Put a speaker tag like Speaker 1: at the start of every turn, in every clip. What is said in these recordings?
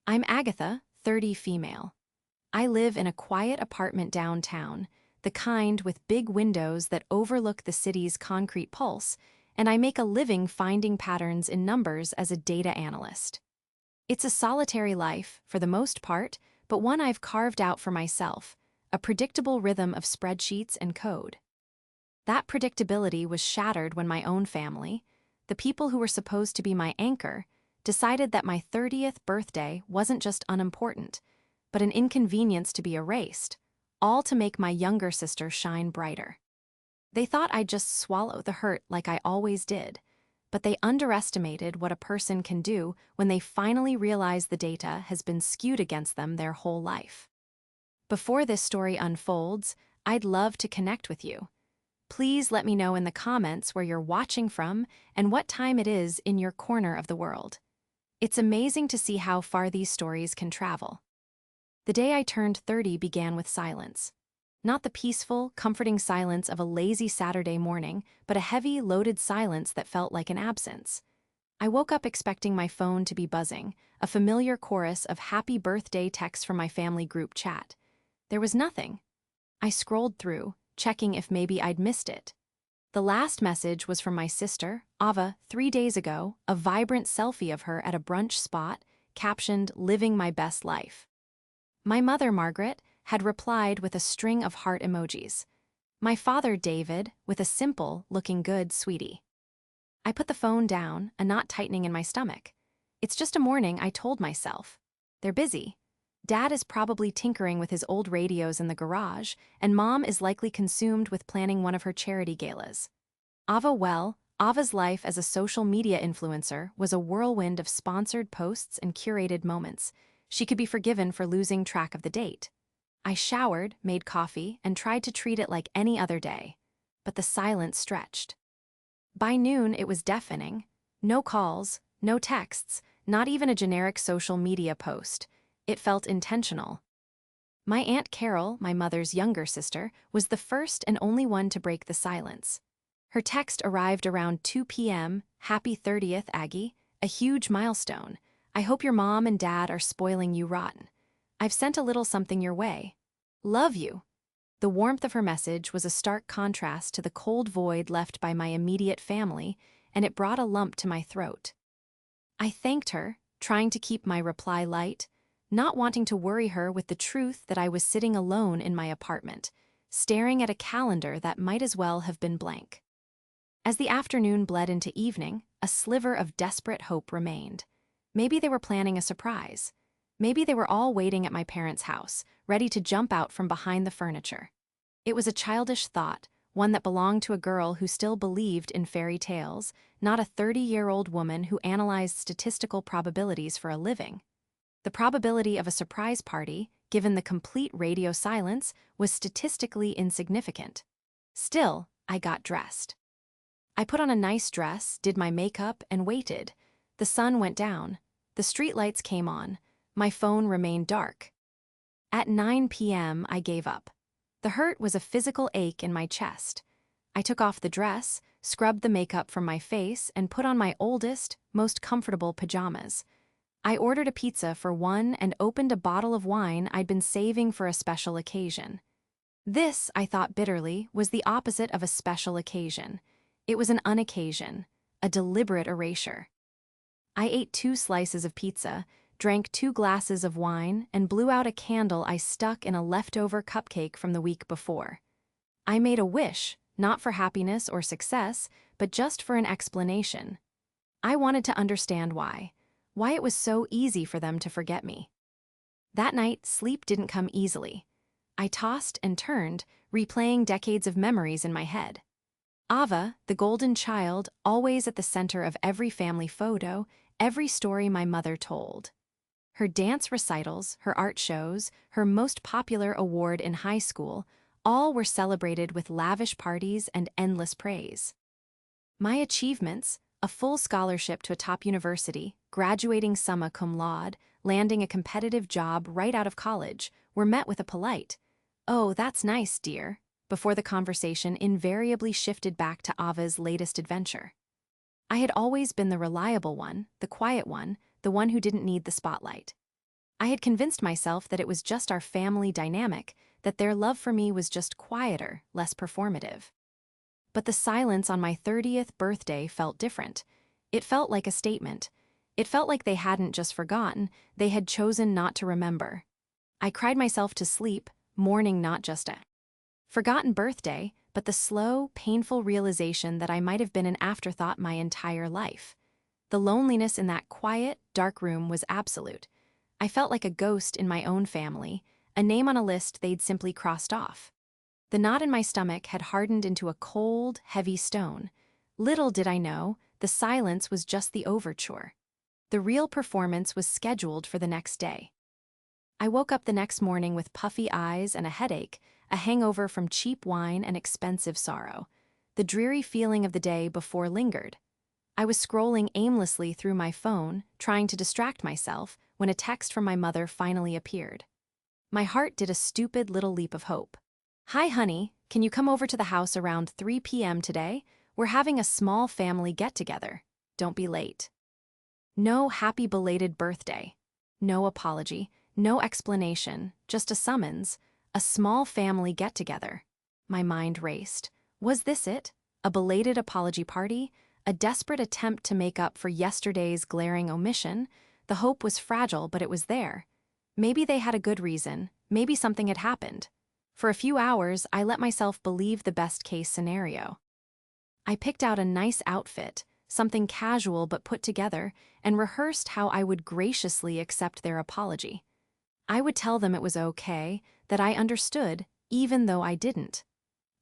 Speaker 1: I'm Agatha, 30 female. I live in a quiet apartment downtown, the kind with big windows that overlook the city's concrete pulse, and I make a living finding patterns in numbers as a data analyst. It's a solitary life, for the most part, but one I've carved out for myself, a predictable rhythm of spreadsheets and code. That predictability was shattered when my own family, the people who were supposed to be my anchor, decided that my 30th birthday wasn't just unimportant, but an inconvenience to be erased, all to make my younger sister shine brighter. They thought I'd just swallow the hurt like I always did, but they underestimated what a person can do when they finally realize the data has been skewed against them their whole life. Before this story unfolds, I'd love to connect with you. Please let me know in the comments where you're watching from and what time it is in your corner of the world. It's amazing to see how far these stories can travel. The day I turned 30 began with silence. Not the peaceful, comforting silence of a lazy Saturday morning, but a heavy, loaded silence that felt like an absence. I woke up expecting my phone to be buzzing, a familiar chorus of happy birthday texts from my family group chat. There was nothing. I scrolled through, checking if maybe I'd missed it. The last message was from my sister, Ava, 3 days ago, a vibrant selfie of her at a brunch spot, captioned, "Living my best life." My mother, Margaret, had replied with a string of heart emojis. My father, David, with a simple, "Looking good, sweetie." I put the phone down, a knot tightening in my stomach. It's just a morning, I told myself. They're busy. Dad is probably tinkering with his old radios in the garage, and Mom is likely consumed with planning one of her charity galas. Ava's life as a social media influencer was a whirlwind of sponsored posts and curated moments. She could be forgiven for losing track of the date. I showered, made coffee, and tried to treat it like any other day. But the silence stretched. By noon, it was deafening. No calls, no texts, not even a generic social media post. It felt intentional. My Aunt Carol, my mother's younger sister, was the first and only one to break the silence. Her text arrived around 2 p.m., "Happy 30th, Aggie, a huge milestone. I hope your mom and dad are spoiling you rotten. I've sent a little something your way. Love you." The warmth of her message was a stark contrast to the cold void left by my immediate family, and it brought a lump to my throat. I thanked her, trying to keep my reply light, not wanting to worry her with the truth that I was sitting alone in my apartment, staring at a calendar that might as well have been blank. As the afternoon bled into evening, a sliver of desperate hope remained. Maybe they were planning a surprise. Maybe they were all waiting at my parents' house, ready to jump out from behind the furniture. It was a childish thought, one that belonged to a girl who still believed in fairy tales, not a 30-year-old woman who analyzed statistical probabilities for a living. The probability of a surprise party, given the complete radio silence, was statistically insignificant. Still, I got dressed. I put on a nice dress, did my makeup, and waited. The sun went down. The streetlights came on. My phone remained dark. At 9 p.m., I gave up. The hurt was a physical ache in my chest. I took off the dress, scrubbed the makeup from my face, and put on my oldest, most comfortable pajamas. I ordered a pizza for one and opened a bottle of wine I'd been saving for a special occasion. This, I thought bitterly, was the opposite of a special occasion. It was an unoccasion, a deliberate erasure. I ate 2 slices of pizza, drank 2 glasses of wine, and blew out a candle I stuck in a leftover cupcake from the week before. I made a wish, not for happiness or success, but just for an explanation. I wanted to understand why it was so easy for them to forget me. That night, sleep didn't come easily. I tossed and turned, replaying decades of memories in my head. Ava, the golden child, always at the center of every family photo, every story my mother told. Her dance recitals, her art shows, her most popular award in high school, all were celebrated with lavish parties and endless praise. My achievements, a full scholarship to a top university, graduating summa cum laude, landing a competitive job right out of college, were met with a polite, "Oh, that's nice, dear," before the conversation invariably shifted back to Ava's latest adventure. I had always been the reliable one, the quiet one, the one who didn't need the spotlight. I had convinced myself that it was just our family dynamic, that their love for me was just quieter, less performative. But the silence on my 30th birthday felt different. It felt like a statement. It felt like they hadn't just forgotten, they had chosen not to remember. I cried myself to sleep, mourning not just a forgotten birthday, but the slow, painful realization that I might have been an afterthought my entire life. The loneliness in that quiet, dark room was absolute. I felt like a ghost in my own family, a name on a list they'd simply crossed off. The knot in my stomach had hardened into a cold, heavy stone. Little did I know, the silence was just the overture. The real performance was scheduled for the next day. I woke up the next morning with puffy eyes and a headache, a hangover from cheap wine and expensive sorrow. The dreary feeling of the day before lingered. I was scrolling aimlessly through my phone, trying to distract myself, when a text from my mother finally appeared. My heart did a stupid little leap of hope. "Hi, honey, can you come over to the house around 3 p.m. today? We're having a small family get-together. Don't be late." No happy belated birthday. No apology, no explanation, just a summons, a small family get-together. My mind raced. Was this it? A belated apology party? A desperate attempt to make up for yesterday's glaring omission? The hope was fragile, but it was there. Maybe they had a good reason, maybe something had happened. For a few hours, I let myself believe the best-case scenario. I picked out a nice outfit, something casual but put together, and rehearsed how I would graciously accept their apology. I would tell them it was okay, that I understood, even though I didn't.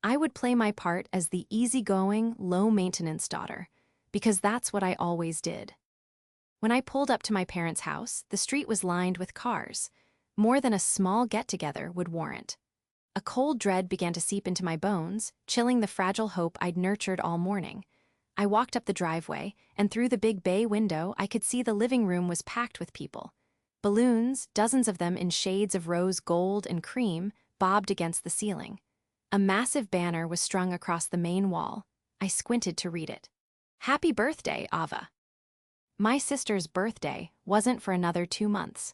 Speaker 1: I would play my part as the easygoing, low-maintenance daughter, because that's what I always did. When I pulled up to my parents' house, the street was lined with cars. More than a small get-together would warrant. A cold dread began to seep into my bones, chilling the fragile hope I'd nurtured all morning. I walked up the driveway, and through the big bay window I could see the living room was packed with people. Balloons, dozens of them in shades of rose gold and cream, bobbed against the ceiling. A massive banner was strung across the main wall. I squinted to read it. "Happy birthday, Ava." My sister's birthday wasn't for another 2 months.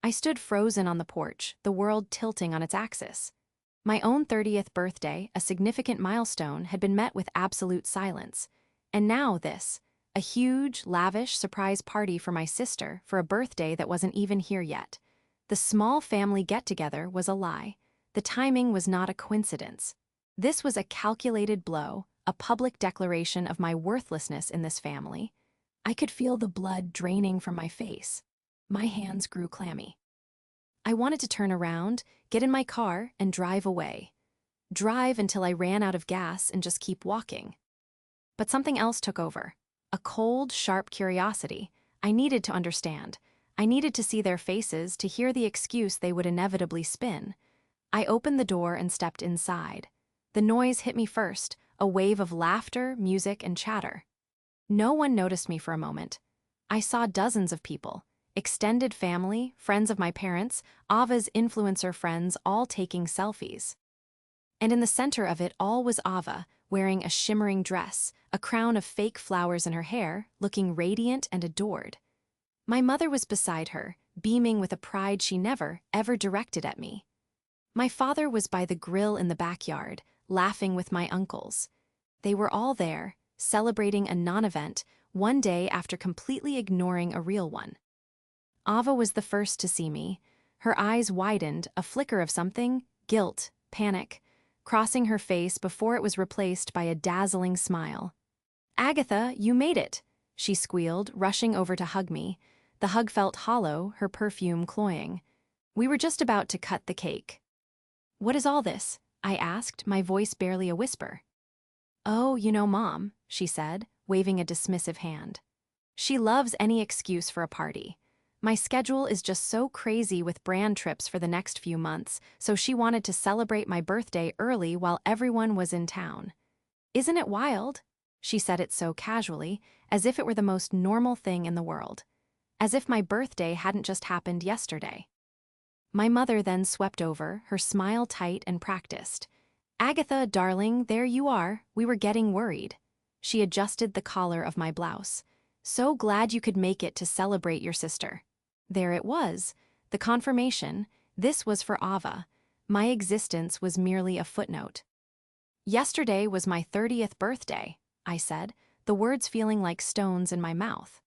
Speaker 1: I stood frozen on the porch, the world tilting on its axis. My own 30th birthday, a significant milestone, had been met with absolute silence. And now this, a huge, lavish surprise party for my sister for a birthday that wasn't even here yet. The small family get-together was a lie. The timing was not a coincidence. This was a calculated blow, a public declaration of my worthlessness in this family. I could feel the blood draining from my face. My hands grew clammy. I wanted to turn around, get in my car, and drive away. Drive until I ran out of gas and just keep walking. But something else took over. A cold, sharp curiosity. I needed to understand. I needed to see their faces, to hear the excuse they would inevitably spin. I opened the door and stepped inside. The noise hit me first, a wave of laughter, music, and chatter. No one noticed me for a moment. I saw dozens of people. Extended family, friends of my parents, Ava's influencer friends, all taking selfies. And in the center of it all was Ava, wearing a shimmering dress, a crown of fake flowers in her hair, looking radiant and adored. My mother was beside her, beaming with a pride she never, ever directed at me. My father was by the grill in the backyard, laughing with my uncles. They were all there, celebrating a non-event, one day after completely ignoring a real one. Ava was the first to see me. Her eyes widened, a flicker of something, guilt, panic, crossing her face before it was replaced by a dazzling smile. "Agatha, you made it," she squealed, rushing over to hug me. The hug felt hollow, her perfume cloying. We were just about to cut the cake. "What is all this?" I asked, my voice barely a whisper. "Oh, you know Mom," she said, waving a dismissive hand. "She loves any excuse for a party. My schedule is just so crazy with brand trips for the next few months, so she wanted to celebrate my birthday early while everyone was in town. Isn't it wild?" She said it so casually, as if it were the most normal thing in the world. As if my birthday hadn't just happened yesterday. My mother then swept over, her smile tight and practiced. "Agatha, darling, there you are. We were getting worried." She adjusted the collar of my blouse. "So glad you could make it to celebrate your sister." There it was, the confirmation. This was for Ava. My existence was merely a footnote. Yesterday was my 30th birthday, I said, the words feeling like stones in my mouth.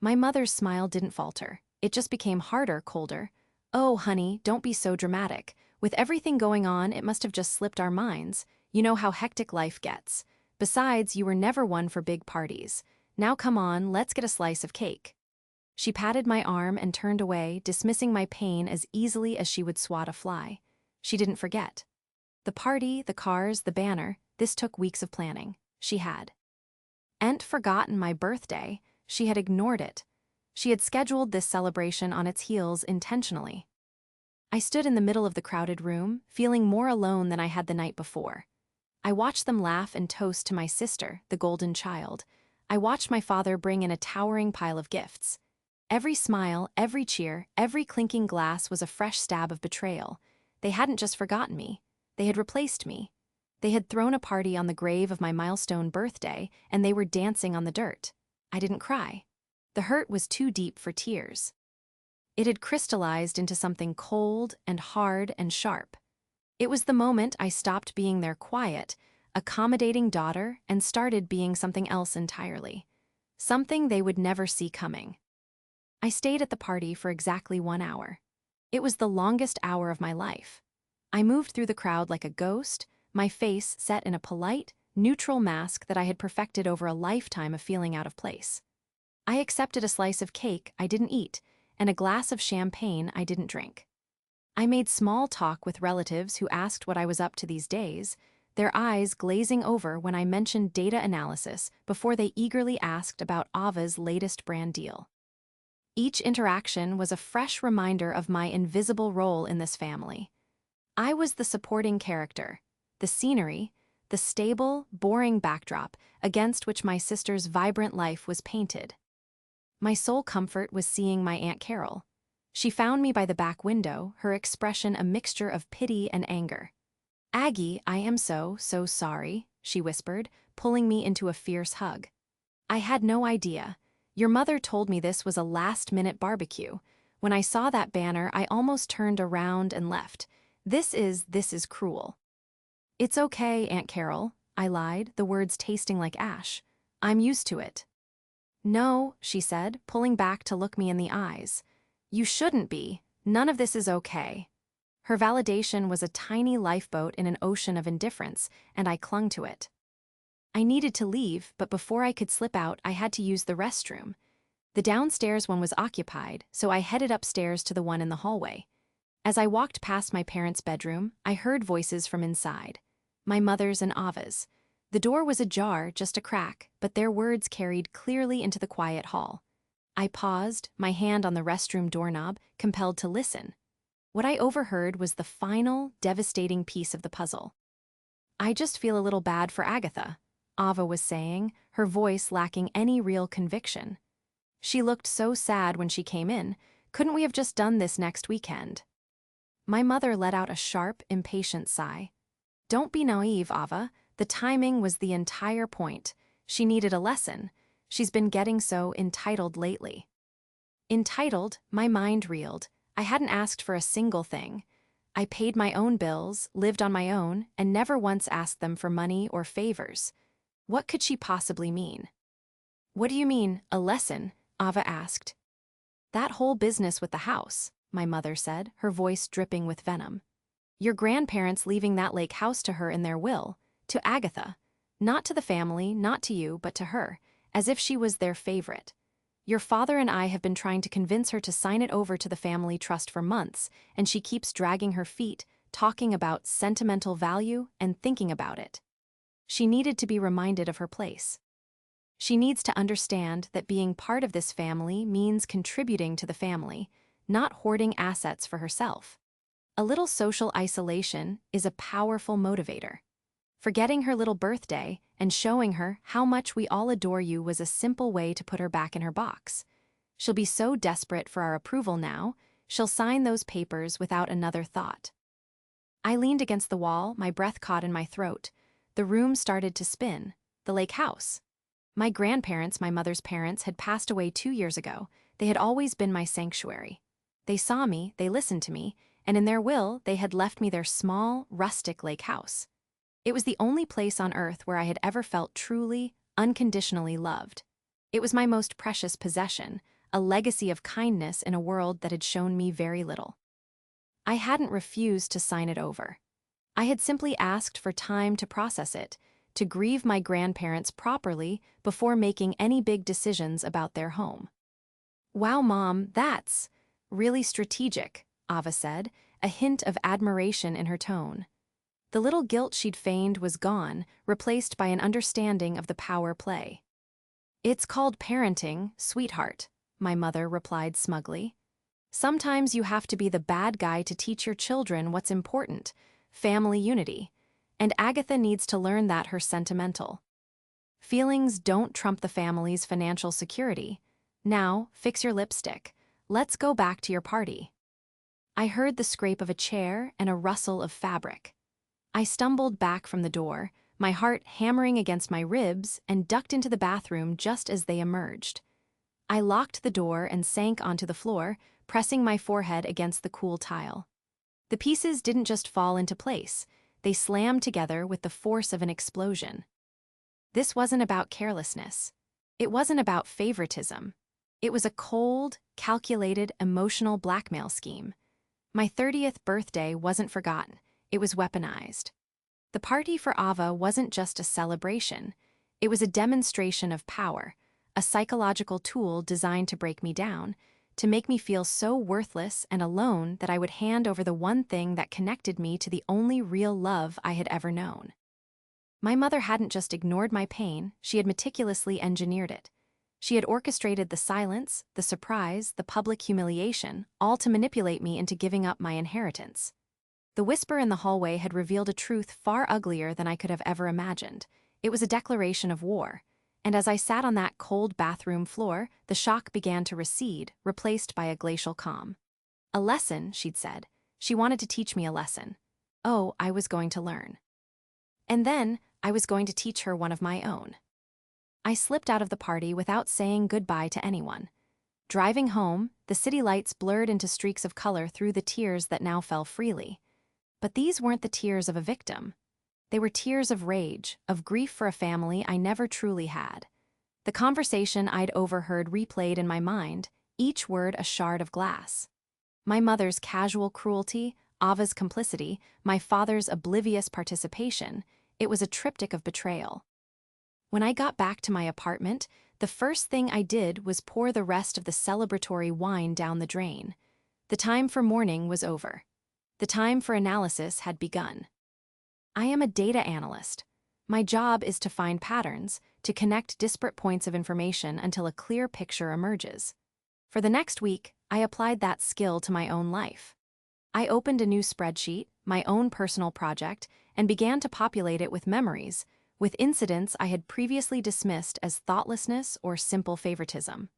Speaker 1: My mother's smile didn't falter. It just became harder, colder. Oh, honey, don't be so dramatic. With everything going on, it must have just slipped our minds. You know how hectic life gets. Besides, you were never one for big parties. Now come on, let's get a slice of cake. She patted my arm and turned away, dismissing my pain as easily as she would swat a fly. She didn't forget. The party, the cars, the banner, this took weeks of planning. She had. Ain't forgotten my birthday. She had ignored it. She had scheduled this celebration on its heels intentionally. I stood in the middle of the crowded room, feeling more alone than I had the night before. I watched them laugh and toast to my sister, the golden child. I watched my father bring in a towering pile of gifts. Every smile, every cheer, every clinking glass was a fresh stab of betrayal. They hadn't just forgotten me. They had replaced me. They had thrown a party on the grave of my milestone birthday, and they were dancing on the dirt. I didn't cry. The hurt was too deep for tears. It had crystallized into something cold and hard and sharp. It was the moment I stopped being their quiet, accommodating daughter and started being something else entirely. Something they would never see coming. I stayed at the party for exactly 1 hour. It was the longest hour of my life. I moved through the crowd like a ghost, my face set in a polite, neutral mask that I had perfected over a lifetime of feeling out of place. I accepted a slice of cake I didn't eat and a glass of champagne I didn't drink. I made small talk with relatives who asked what I was up to these days, their eyes glazing over when I mentioned data analysis before they eagerly asked about Ava's latest brand deal. Each interaction was a fresh reminder of my invisible role in this family. I was the supporting character, the scenery, the stable, boring backdrop against which my sister's vibrant life was painted. My sole comfort was seeing my Aunt Carol. She found me by the back window, her expression a mixture of pity and anger. "Aggie, I am so sorry," she whispered, pulling me into a fierce hug. "I had no idea. Your mother told me this was a last-minute barbecue. When I saw that banner, I almost turned around and left. This is cruel." "It's okay, Aunt Carol," I lied, the words tasting like ash. "I'm used to it." "No," she said, pulling back to look me in the eyes. "You shouldn't be. None of this is okay." Her validation was a tiny lifeboat in an ocean of indifference, and I clung to it. I needed to leave, but before I could slip out, I had to use the restroom. The downstairs one was occupied, so I headed upstairs to the one in the hallway. As I walked past my parents' bedroom, I heard voices from inside. My mother's and Ava's. The door was ajar, just a crack, but their words carried clearly into the quiet hall. I paused, my hand on the restroom doorknob, compelled to listen. What I overheard was the final, devastating piece of the puzzle. "I just feel a little bad for Agatha," Ava was saying, her voice lacking any real conviction. "She looked so sad when she came in. Couldn't we have just done this next weekend?" My mother let out a sharp, impatient sigh. "Don't be naive, Ava. The timing was the entire point. She needed a lesson. She's been getting so entitled lately." Entitled, my mind reeled. I hadn't asked for a single thing. I paid my own bills, lived on my own, and never once asked them for money or favors. What could she possibly mean? "What do you mean, a lesson?" Ava asked. "That whole business with the house," my mother said, her voice dripping with venom. "Your grandparents leaving that lake house to her in their will, to Agatha. Not to the family, not to you, but to her, as if she was their favorite. Your father and I have been trying to convince her to sign it over to the family trust for months, and she keeps dragging her feet, talking about sentimental value and thinking about it. She needed to be reminded of her place. She needs to understand that being part of this family means contributing to the family, not hoarding assets for herself. A little social isolation is a powerful motivator. Forgetting her little birthday and showing her how much we all adore you was a simple way to put her back in her box. She'll be so desperate for our approval now, she'll sign those papers without another thought." I leaned against the wall, my breath caught in my throat. The room started to spin. The lake house. My grandparents, my mother's parents, had passed away 2 years ago. They had always been my sanctuary. They saw me, they listened to me, and in their will, they had left me their small, rustic lake house. It was the only place on earth where I had ever felt truly, unconditionally loved. It was my most precious possession, a legacy of kindness in a world that had shown me very little. I hadn't refused to sign it over. I had simply asked for time to process it, to grieve my grandparents properly before making any big decisions about their home. "Wow, Mom, that's really strategic," Ava said, a hint of admiration in her tone. The little guilt she'd feigned was gone, replaced by an understanding of the power play. "It's called parenting, sweetheart," my mother replied smugly. "Sometimes you have to be the bad guy to teach your children what's important, family unity. And Agatha needs to learn that her sentimental feelings don't trump the family's financial security. Now, fix your lipstick. Let's go back to your party." I heard the scrape of a chair and a rustle of fabric. I stumbled back from the door, my heart hammering against my ribs, and ducked into the bathroom just as they emerged. I locked the door and sank onto the floor, pressing my forehead against the cool tile. The pieces didn't just fall into place, they slammed together with the force of an explosion. This wasn't about carelessness. It wasn't about favoritism. It was a cold, calculated, emotional blackmail scheme. My 30th birthday wasn't forgotten. It was weaponized. The party for Ava wasn't just a celebration. It was a demonstration of power, a psychological tool designed to break me down, to make me feel so worthless and alone that I would hand over the one thing that connected me to the only real love I had ever known. My mother hadn't just ignored my pain, she had meticulously engineered it. She had orchestrated the silence, the surprise, the public humiliation, all to manipulate me into giving up my inheritance. The whisper in the hallway had revealed a truth far uglier than I could have ever imagined. It was a declaration of war. And as I sat on that cold bathroom floor, the shock began to recede, replaced by a glacial calm. "A lesson," she'd said. She wanted to teach me a lesson. Oh, I was going to learn. And then, I was going to teach her one of my own. I slipped out of the party without saying goodbye to anyone. Driving home, the city lights blurred into streaks of color through the tears that now fell freely. But these weren't the tears of a victim. They were tears of rage, of grief for a family I never truly had. The conversation I'd overheard replayed in my mind, each word a shard of glass. My mother's casual cruelty, Ava's complicity, my father's oblivious participation, it was a triptych of betrayal. When I got back to my apartment, the first thing I did was pour the rest of the celebratory wine down the drain. The time for mourning was over. The time for analysis had begun. I am a data analyst. My job is to find patterns, to connect disparate points of information until a clear picture emerges. For the next week, I applied that skill to my own life. I opened a new spreadsheet, my own personal project, and began to populate it with memories, with incidents I had previously dismissed as thoughtlessness or simple favoritism.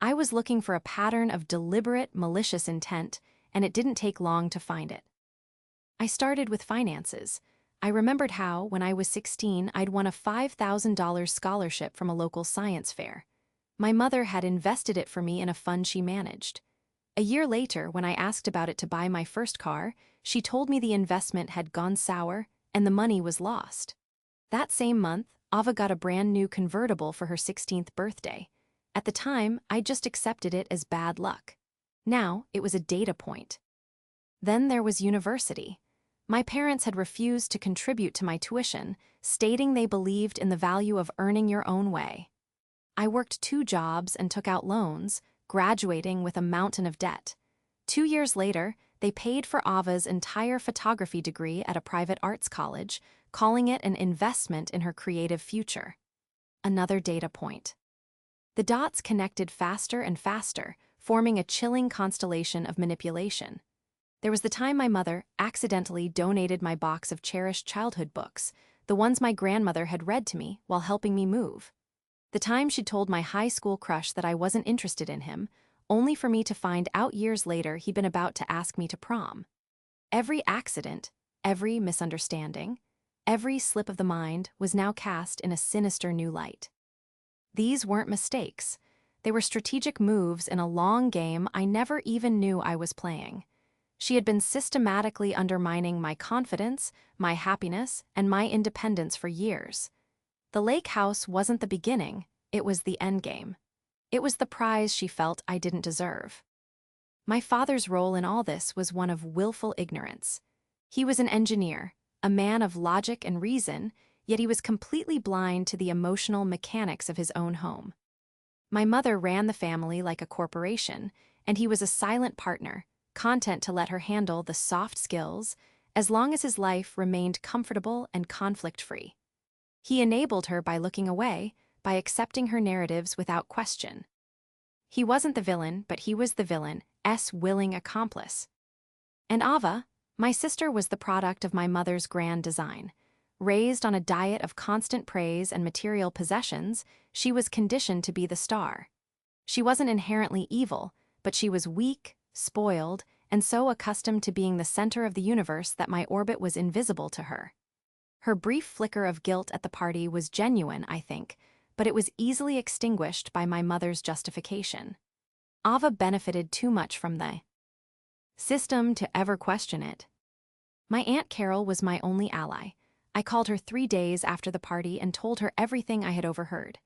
Speaker 1: I was looking for a pattern of deliberate, malicious intent, and it didn't take long to find it. I started with finances. I remembered how, when I was 16, I'd won a $5,000 scholarship from a local science fair. My mother had invested it for me in a fund she managed. A year later, when I asked about it to buy my first car, she told me the investment had gone sour and the money was lost. That same month, Ava got a brand new convertible for her 16th birthday. At the time, I just accepted it as bad luck. Now, it was a data point. Then there was university. My parents had refused to contribute to my tuition, stating they believed in the value of earning your own way. I worked 2 jobs and took out loans, graduating with a mountain of debt. 2 years later, they paid for Ava's entire photography degree at a private arts college, calling it an investment in her creative future. Another data point. The dots connected faster and faster, forming a chilling constellation of manipulation. There was the time my mother accidentally donated my box of cherished childhood books, the ones my grandmother had read to me while helping me move. The time she told my high school crush that I wasn't interested in him, only for me to find out years later he'd been about to ask me to prom. Every accident, every misunderstanding, every slip of the mind was now cast in a sinister new light. These weren't mistakes. They were strategic moves in a long game I never even knew I was playing. She had been systematically undermining my confidence, my happiness, and my independence for years. The lake house wasn't the beginning, it was the endgame. It was the prize she felt I didn't deserve. My father's role in all this was one of willful ignorance. He was an engineer, a man of logic and reason, yet he was completely blind to the emotional mechanics of his own home. My mother ran the family like a corporation, and he was a silent partner, content to let her handle the soft skills as long as his life remained comfortable and conflict-free. He enabled her by looking away, by accepting her narratives without question. He wasn't the villain, but he was the villain's willing accomplice. And Ava, my sister, was the product of my mother's grand design. Raised on a diet of constant praise and material possessions, she was conditioned to be the star. She wasn't inherently evil, but she was weak, spoiled, and so accustomed to being the center of the universe that my orbit was invisible to her. Her brief flicker of guilt at the party was genuine, I think, but it was easily extinguished by my mother's justification. Ava benefited too much from the system to ever question it. My Aunt Carol was my only ally. I called her 3 days after the party and told her everything I had overheard.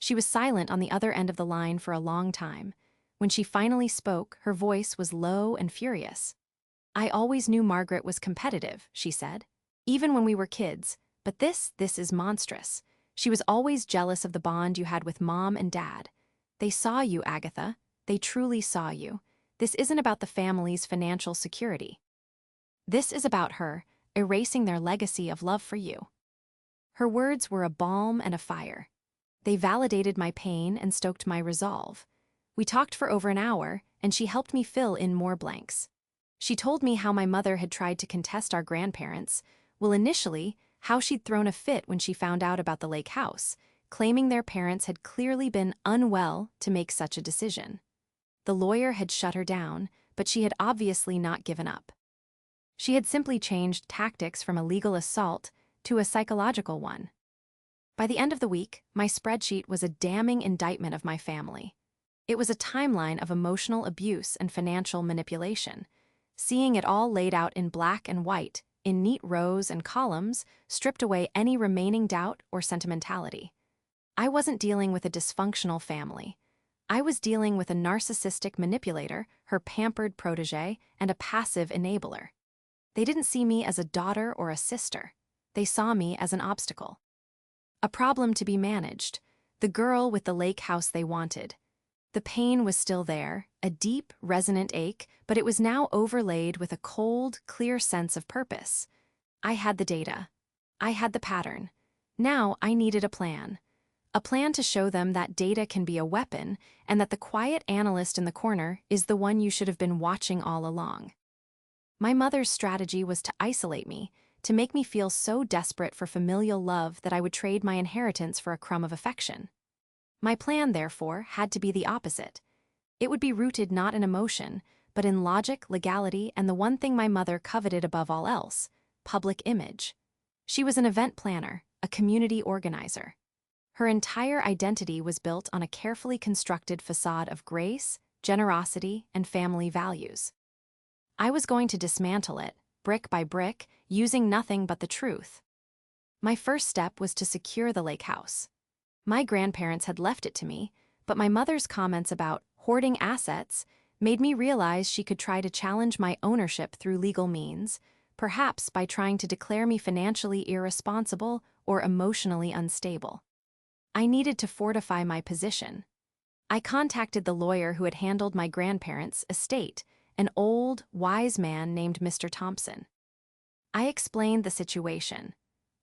Speaker 1: She was silent on the other end of the line for a long time. When she finally spoke, her voice was low and furious. "I always knew Margaret was competitive," she said, "even when we were kids, but this is monstrous. She was always jealous of the bond you had with Mom and Dad. They saw you, Agatha. They truly saw you. This isn't about the family's financial security. This is about her erasing their legacy of love for you." Her words were a balm and a fire. They validated my pain and stoked my resolve. We talked for over an hour, and she helped me fill in more blanks. She told me how my mother had tried to contest our grandparents. Well, initially, how she'd thrown a fit when she found out about the lake house, claiming their parents had clearly been unwell to make such a decision. The lawyer had shut her down, but she had obviously not given up. She had simply changed tactics from a legal assault to a psychological one. By the end of the week, my spreadsheet was a damning indictment of my family. It was a timeline of emotional abuse and financial manipulation. Seeing it all laid out in black and white, in neat rows and columns, stripped away any remaining doubt or sentimentality. I wasn't dealing with a dysfunctional family. I was dealing with a narcissistic manipulator, her pampered protege, and a passive enabler. They didn't see me as a daughter or a sister. They saw me as an obstacle. A problem to be managed, the girl with the lake house they wanted. The pain was still there, a deep, resonant ache, but it was now overlaid with a cold, clear sense of purpose. I had the data. I had the pattern. Now I needed a plan. A plan to show them that data can be a weapon and that the quiet analyst in the corner is the one you should have been watching all along. My mother's strategy was to isolate me, to make me feel so desperate for familial love that I would trade my inheritance for a crumb of affection. My plan, therefore, had to be the opposite. It would be rooted not in emotion, but in logic, legality, and the one thing my mother coveted above all else: public image. She was an event planner, a community organizer. Her entire identity was built on a carefully constructed facade of grace, generosity, and family values. I was going to dismantle it, brick by brick, using nothing but the truth. My first step was to secure the lake house. My grandparents had left it to me, but my mother's comments about hoarding assets made me realize she could try to challenge my ownership through legal means, perhaps by trying to declare me financially irresponsible or emotionally unstable. I needed to fortify my position. I contacted the lawyer who had handled my grandparents' estate, an old, wise man named Mr. Thompson. I explained the situation,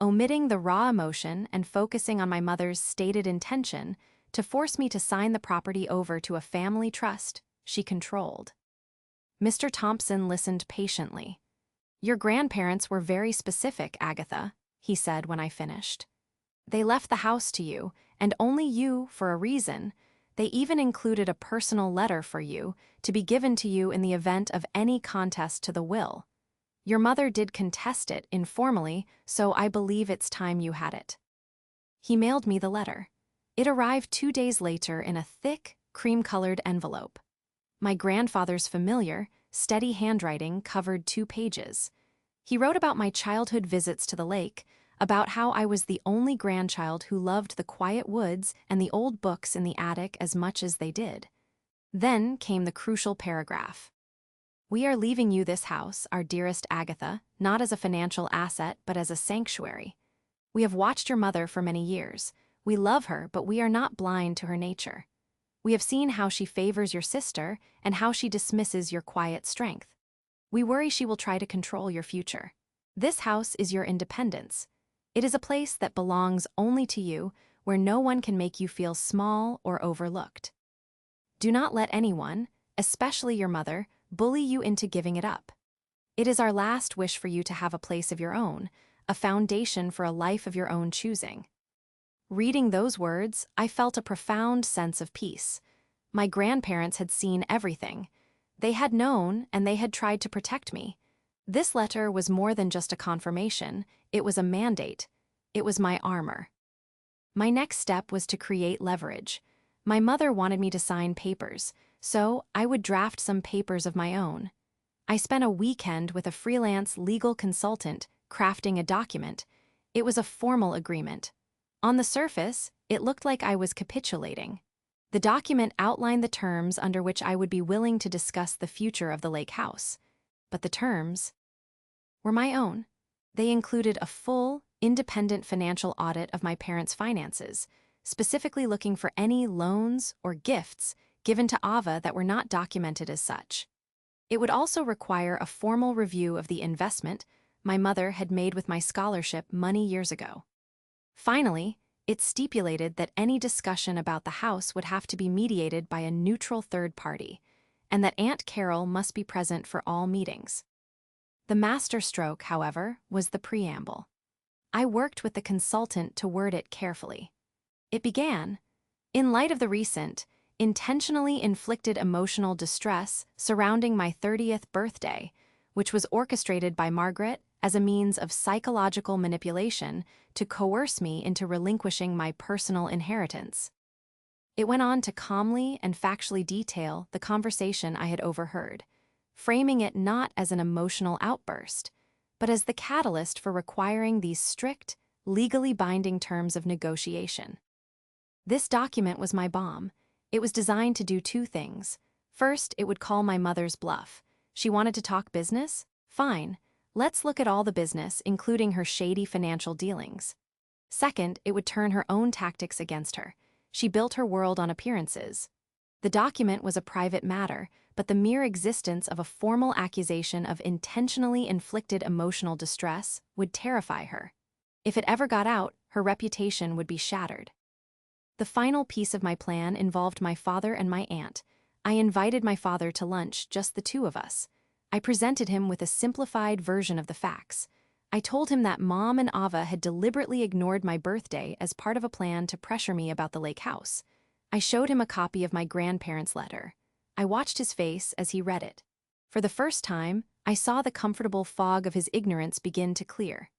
Speaker 1: omitting the raw emotion and focusing on my mother's stated intention to force me to sign the property over to a family trust she controlled. Mr. Thompson listened patiently. "Your grandparents were very specific, Agatha," he said when I finished. "They left the house to you, and only you, for a reason. They even included a personal letter for you, to be given to you in the event of any contest to the will. Your mother did contest it informally, so I believe it's time you had it." He mailed me the letter. It arrived 2 days later in a thick, cream-colored envelope. My grandfather's familiar, steady handwriting covered 2 pages. He wrote about my childhood visits to the lake, about how I was the only grandchild who loved the quiet woods and the old books in the attic as much as they did. Then came the crucial paragraph. We are leaving you this house, our dearest Agatha, not as a financial asset but as a sanctuary. We have watched your mother for many years. We love her, but we are not blind to her nature. We have seen how she favors your sister and how she dismisses your quiet strength. We worry she will try to control your future. This house is your independence. It is a place that belongs only to you, where no one can make you feel small or overlooked. Do not let anyone, especially your mother, bully you into giving it up. It is our last wish for you to have a place of your own, a foundation for a life of your own choosing. Reading those words, I felt a profound sense of peace. My grandparents had seen everything. They had known, and they had tried to protect me. This letter was more than just a confirmation, it was a mandate. It was my armor. My next step was to create leverage. My mother wanted me to sign papers, so I would draft some papers of my own. I spent a weekend with a freelance legal consultant crafting a document. It was a formal agreement. On the surface, it looked like I was capitulating. The document outlined the terms under which I would be willing to discuss the future of the lake house. But the terms were my own. They included a full, independent financial audit of my parents' finances, specifically looking for any loans or gifts given to Ava that were not documented as such. It would also require a formal review of the investment my mother had made with my scholarship many years ago. Finally, it stipulated that any discussion about the house would have to be mediated by a neutral third party, and that Aunt Carol must be present for all meetings. The masterstroke, however, was the preamble. I worked with the consultant to word it carefully. It began, in light of the recent, intentionally inflicted emotional distress surrounding my 30th birthday, which was orchestrated by Margaret as a means of psychological manipulation to coerce me into relinquishing my personal inheritance. It went on to calmly and factually detail the conversation I had overheard, framing it not as an emotional outburst, but as the catalyst for requiring these strict, legally binding terms of negotiation. This document was my bomb. It was designed to do 2 things. First, it would call my mother's bluff. She wanted to talk business? Fine. Let's look at all the business, including her shady financial dealings. Second, it would turn her own tactics against her. She built her world on appearances. The document was a private matter, but the mere existence of a formal accusation of intentionally inflicted emotional distress would terrify her. If it ever got out, her reputation would be shattered. The final piece of my plan involved my father and my aunt. I invited my father to lunch, just the 2 of us. I presented him with a simplified version of the facts. I told him that Mom and Ava had deliberately ignored my birthday as part of a plan to pressure me about the lake house. I showed him a copy of my grandparents' letter. I watched his face as he read it. For the first time, I saw the comfortable fog of his ignorance begin to clear.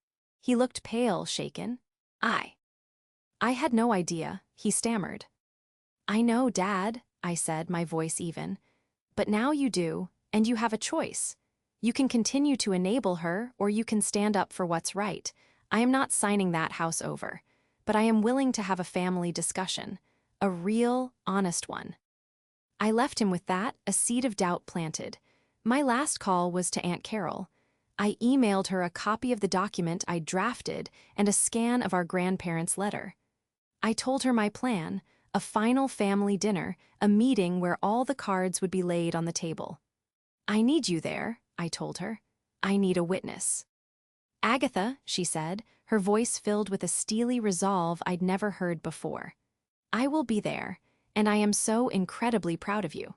Speaker 1: He looked pale, shaken. I had no idea, he stammered. I know, Dad, I said, my voice even. But now you do, and you have a choice. You can continue to enable her, or you can stand up for what's right. I am not signing that house over, but I am willing to have a family discussion, a real, honest one. I left him with that, a seed of doubt planted. My last call was to Aunt Carol. I emailed her a copy of the document I drafted and a scan of our grandparents' letter. I told her my plan, a final family dinner, a meeting where all the cards would be laid on the table. I need you there, I told her. I need a witness. Agatha, she said, her voice filled with a steely resolve I'd never heard before. I will be there, and I am so incredibly proud of you.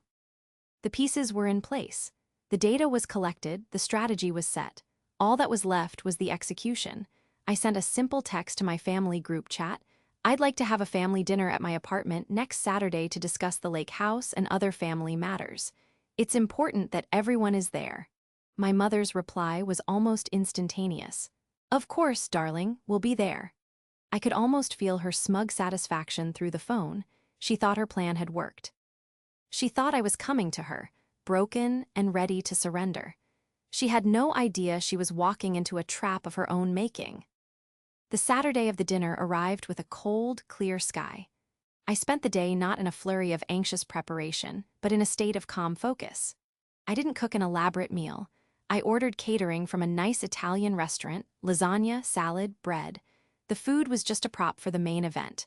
Speaker 1: The pieces were in place. The data was collected, the strategy was set. All that was left was the execution. I sent a simple text to my family group chat. I'd like to have a family dinner at my apartment next Saturday to discuss the lake house and other family matters. It's important that everyone is there. My mother's reply was almost instantaneous. Of course, darling, we'll be there. I could almost feel her smug satisfaction through the phone. She thought her plan had worked. She thought I was coming to her, broken and ready to surrender. She had no idea she was walking into a trap of her own making. The Saturday of the dinner arrived with a cold, clear sky. I spent the day not in a flurry of anxious preparation, but in a state of calm focus. I didn't cook an elaborate meal. I ordered catering from a nice Italian restaurant, lasagna, salad, bread. The food was just a prop for the main event.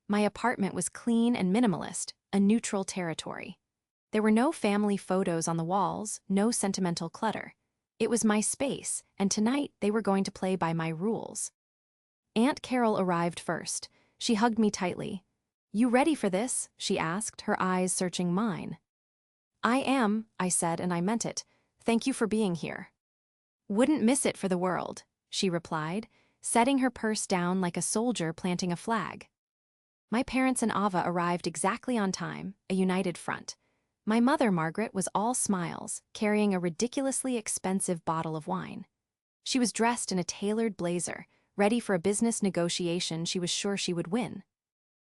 Speaker 1: My apartment was clean and minimalist, a neutral territory. There were no family photos on the walls, no sentimental clutter. It was my space, and tonight they were going to play by my rules. Aunt Carol arrived first. She hugged me tightly. "You ready for this?" she asked, her eyes searching mine. "I am," I said, and I meant it. "Thank you for being here." "Wouldn't miss it for the world," she replied, setting her purse down like a soldier planting a flag. My parents and Ava arrived exactly on time, a united front. My mother, Margaret, was all smiles, carrying a ridiculously expensive bottle of wine. She was dressed in a tailored blazer, ready for a business negotiation she was sure she would win.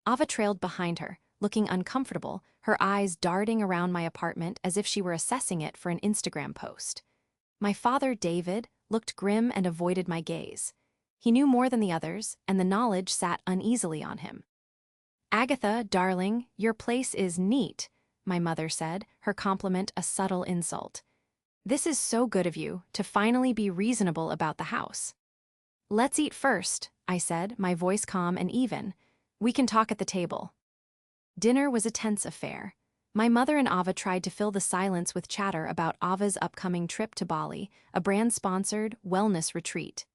Speaker 1: Ava trailed behind her, looking uncomfortable, her eyes darting around my apartment as if she were assessing it for an Instagram post. My father, David, looked grim and avoided my gaze. He knew more than the others, and the knowledge sat uneasily on him. "Agatha, darling, your place is neat," my mother said, her compliment a subtle insult. "This is so good of you, to finally be reasonable about the house." "Let's eat first," I said, my voice calm and even. "We can talk at the table." Dinner was a tense affair. My mother and Ava tried to fill the silence with chatter about Ava's upcoming trip to Bali, a brand-sponsored wellness retreat.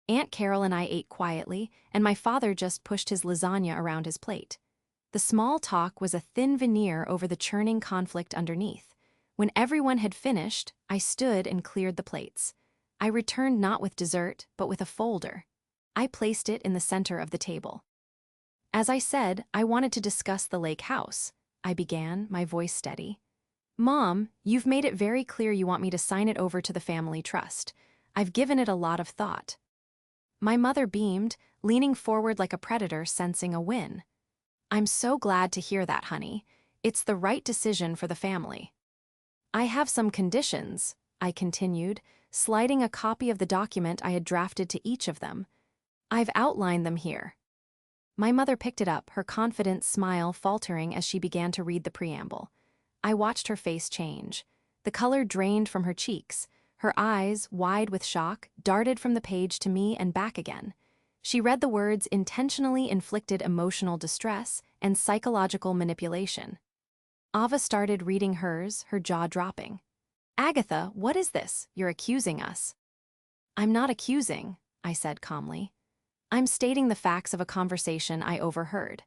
Speaker 1: Aunt Carol and I ate quietly, and my father just pushed his lasagna around his plate. The small talk was a thin veneer over the churning conflict underneath. When everyone had finished, I stood and cleared the plates. I returned not with dessert, but with a folder. I placed it in the center of the table. "As I said, I wanted to discuss the lake house," I began, my voice steady. "Mom, you've made it very clear you want me to sign it over to the family trust. I've given it a lot of thought." My mother beamed, leaning forward like a predator sensing a win. "I'm so glad to hear that, honey. It's the right decision for the family." "I have some conditions," I continued, sliding a copy of the document I had drafted to each of them. "I've outlined them here." My mother picked it up, her confident smile faltering as she began to read the preamble. I watched her face change. The color drained from her cheeks. Her eyes, wide with shock, darted from the page to me and back again. She read the words intentionally inflicted emotional distress and psychological manipulation. Ava started reading hers, her jaw dropping. "Agatha, what is this? You're accusing us." "I'm not accusing," I said calmly. "I'm stating the facts of a conversation I overheard.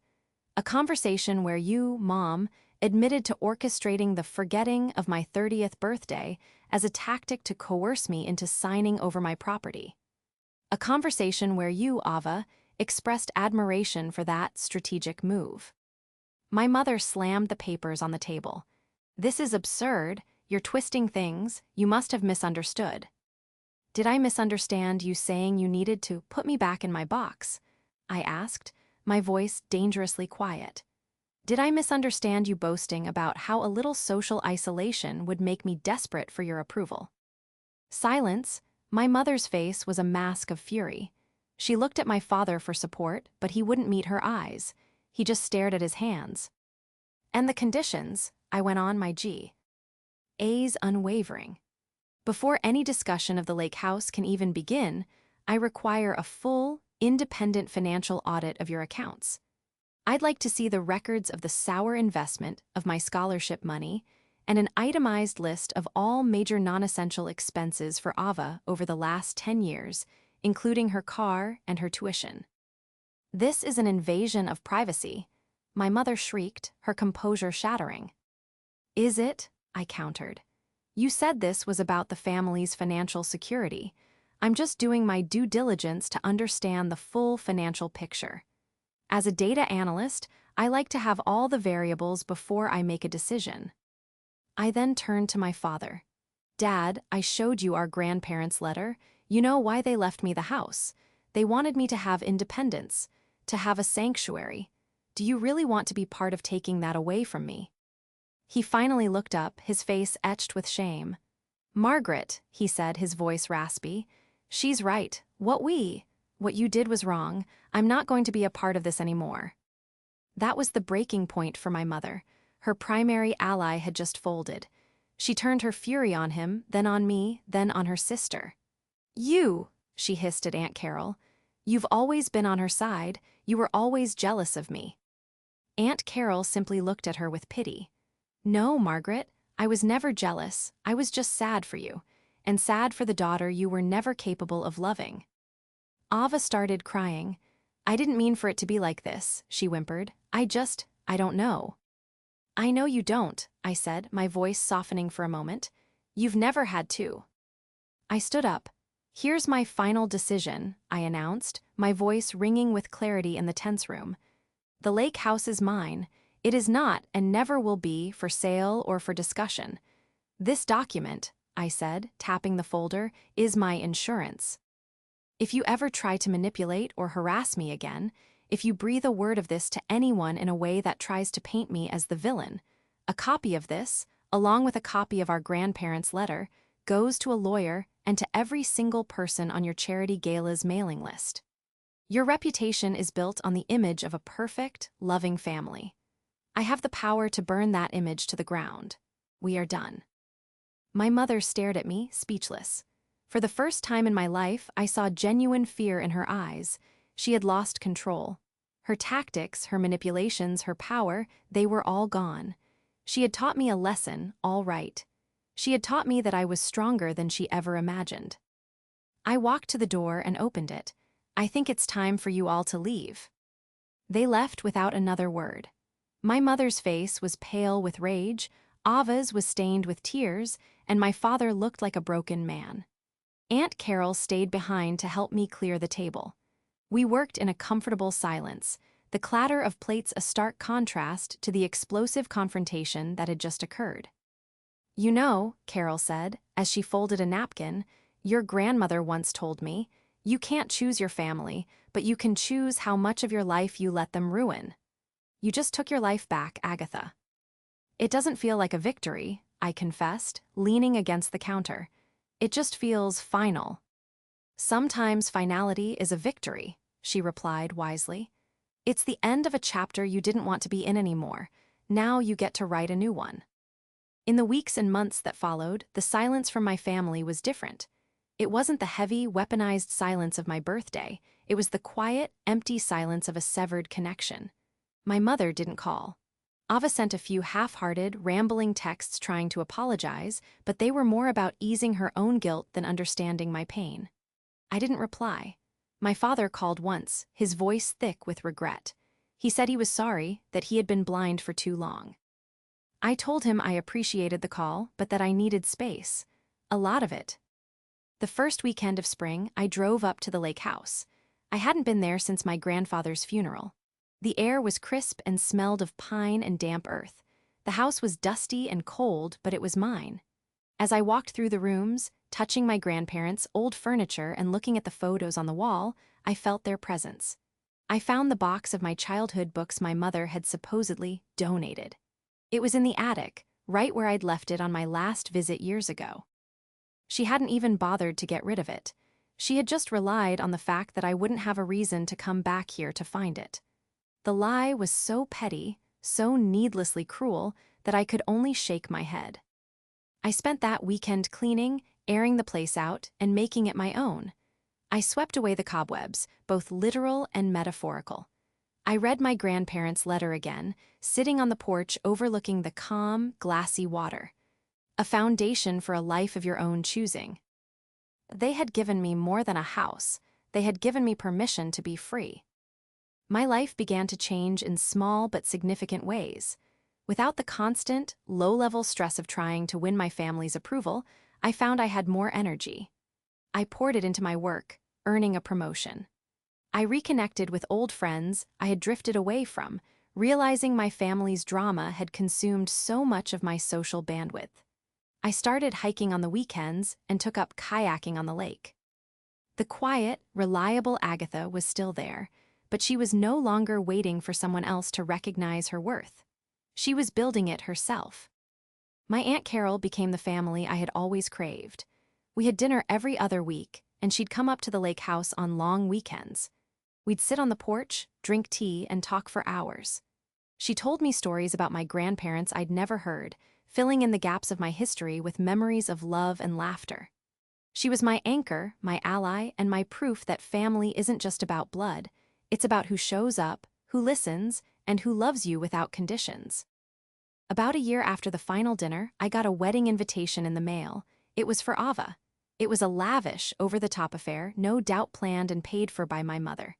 Speaker 1: A conversation where you, Mom, admitted to orchestrating the forgetting of my 30th birthday as a tactic to coerce me into signing over my property. A conversation where you, Ava, expressed admiration for that strategic move." My mother slammed the papers on the table. "This is absurd. You're twisting things. You must have misunderstood." "Did I misunderstand you saying you needed to put me back in my box?" I asked, my voice dangerously quiet. "Did I misunderstand you boasting about how a little social isolation would make me desperate for your approval?" Silence. My mother's face was a mask of fury. She looked at my father for support, but he wouldn't meet her eyes. He just stared at his hands. "And the conditions," I went on, my A's unwavering. "Before any discussion of the lake house can even begin, I require a full, independent financial audit of your accounts. I'd like to see the records of the sour investment of my scholarship money and an itemized list of all major non-essential expenses for Ava over the last 10 years, including her car and her tuition." "This is an invasion of privacy," my mother shrieked, her composure shattering. "Is it?" I countered. "You said this was about the family's financial security. I'm just doing my due diligence to understand the full financial picture. As a data analyst, I like to have all the variables before I make a decision." I then turned to my father. "Dad, I showed you our grandparents' letter. You know why they left me the house. They wanted me to have independence, to have a sanctuary. Do you really want to be part of taking that away from me?" He finally looked up, his face etched with shame. "Margaret," he said, his voice raspy. "She's right. What you did was wrong. I'm not going to be a part of this anymore." That was the breaking point for my mother. Her primary ally had just folded. She turned her fury on him, then on me, then on her sister. "You," she hissed at Aunt Carol. "You've always been on her side. You were always jealous of me." Aunt Carol simply looked at her with pity. "No, Margaret, I was never jealous. I was just sad for you, and sad for the daughter you were never capable of loving." Ava started crying. "I didn't mean for it to be like this," she whimpered. I don't know." "I know you don't," I said, my voice softening for a moment. "You've never had to." I stood up. "Here's my final decision," I announced, my voice ringing with clarity in the tense room. "The lake house is mine. It is not and never will be for sale or for discussion. This document," I said, tapping the folder, "is my insurance. If you ever try to manipulate or harass me again, if you breathe a word of this to anyone in a way that tries to paint me as the villain, a copy of this, along with a copy of our grandparents' letter, goes to a lawyer and to every single person on your charity gala's mailing list. Your reputation is built on the image of a perfect, loving family. I have the power to burn that image to the ground. We are done." My mother stared at me, speechless. For the first time in my life, I saw genuine fear in her eyes. She had lost control. Her tactics, her manipulations, her power, they were all gone. She had taught me a lesson, all right. She had taught me that I was stronger than she ever imagined. I walked to the door and opened it. "I think it's time for you all to leave." They left without another word. My mother's face was pale with rage, Ava's was stained with tears, and my father looked like a broken man. Aunt Carol stayed behind to help me clear the table. We worked in a comfortable silence, the clatter of plates a stark contrast to the explosive confrontation that had just occurred. "You know," Carol said, as she folded a napkin, "your grandmother once told me, you can't choose your family, but you can choose how much of your life you let them ruin. You just took your life back, Agatha." "It doesn't feel like a victory," I confessed, leaning against the counter. "It just feels final." "Sometimes finality is a victory," she replied wisely. "It's the end of a chapter you didn't want to be in anymore. Now you get to write a new one." In the weeks and months that followed, the silence from my family was different. It wasn't the heavy, weaponized silence of my birthday. It was the quiet, empty silence of a severed connection. My mother didn't call. Ava sent a few half-hearted, rambling texts trying to apologize, but they were more about easing her own guilt than understanding my pain. I didn't reply. My father called once, his voice thick with regret. He said he was sorry, that he had been blind for too long. I told him I appreciated the call, but that I needed space. A lot of it. The first weekend of spring, I drove up to the lake house. I hadn't been there since my grandfather's funeral. The air was crisp and smelled of pine and damp earth. The house was dusty and cold, but it was mine. As I walked through the rooms, touching my grandparents' old furniture and looking at the photos on the wall, I felt their presence. I found the box of my childhood books my mother had supposedly donated. It was in the attic, right where I'd left it on my last visit years ago. She hadn't even bothered to get rid of it. She had just relied on the fact that I wouldn't have a reason to come back here to find it. The lie was so petty, so needlessly cruel, that I could only shake my head. I spent that weekend cleaning, airing the place out, and making it my own. I swept away the cobwebs, both literal and metaphorical. I read my grandparents' letter again, sitting on the porch overlooking the calm, glassy water. A foundation for a life of your own choosing. They had given me more than a house. They had given me permission to be free. My life began to change in small but significant ways. Without the constant, low-level stress of trying to win my family's approval, I found I had more energy. I poured it into my work, earning a promotion. I reconnected with old friends I had drifted away from, realizing my family's drama had consumed so much of my social bandwidth. I started hiking on the weekends and took up kayaking on the lake. The quiet, reliable Agatha was still there, but she was no longer waiting for someone else to recognize her worth. She was building it herself. My Aunt Carol became the family I had always craved. We had dinner every other week, and she'd come up to the lake house on long weekends. We'd sit on the porch, drink tea, and talk for hours. She told me stories about my grandparents I'd never heard, filling in the gaps of my history with memories of love and laughter. She was my anchor, my ally, and my proof that family isn't just about blood. It's about who shows up, who listens, and who loves you without conditions. About a year after the final dinner, I got a wedding invitation in the mail. It was for Ava. It was a lavish, over-the-top affair, no doubt planned and paid for by my mother.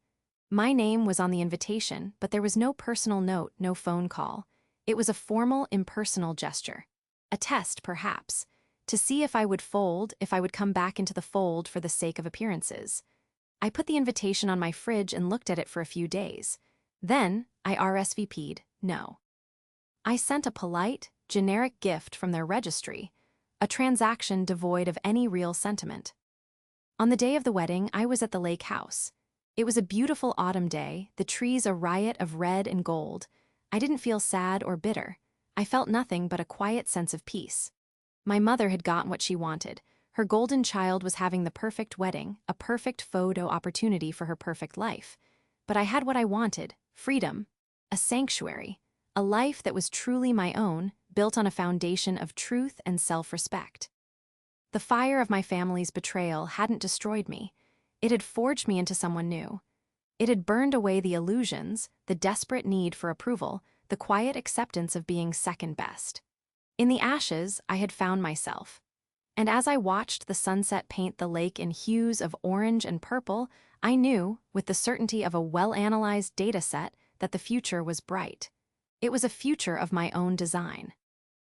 Speaker 1: My name was on the invitation, but there was no personal note, no phone call. It was a formal, impersonal gesture. A test, perhaps, to see if I would fold, if I would come back into the fold for the sake of appearances. I put the invitation on my fridge and looked at it for a few days. Then, I RSVP'd, no. I sent a polite, generic gift from their registry, a transaction devoid of any real sentiment. On the day of the wedding, I was at the lake house. It was a beautiful autumn day, the trees a riot of red and gold. I didn't feel sad or bitter. I felt nothing but a quiet sense of peace. My mother had gotten what she wanted. Her golden child was having the perfect wedding, a perfect photo opportunity for her perfect life. But I had what I wanted, freedom, a sanctuary, a life that was truly my own, built on a foundation of truth and self-respect. The fire of my family's betrayal hadn't destroyed me. It had forged me into someone new. It had burned away the illusions, the desperate need for approval, the quiet acceptance of being second best. In the ashes, I had found myself. And as I watched the sunset paint the lake in hues of orange and purple, I knew, with the certainty of a well-analyzed data set, that the future was bright. It was a future of my own design.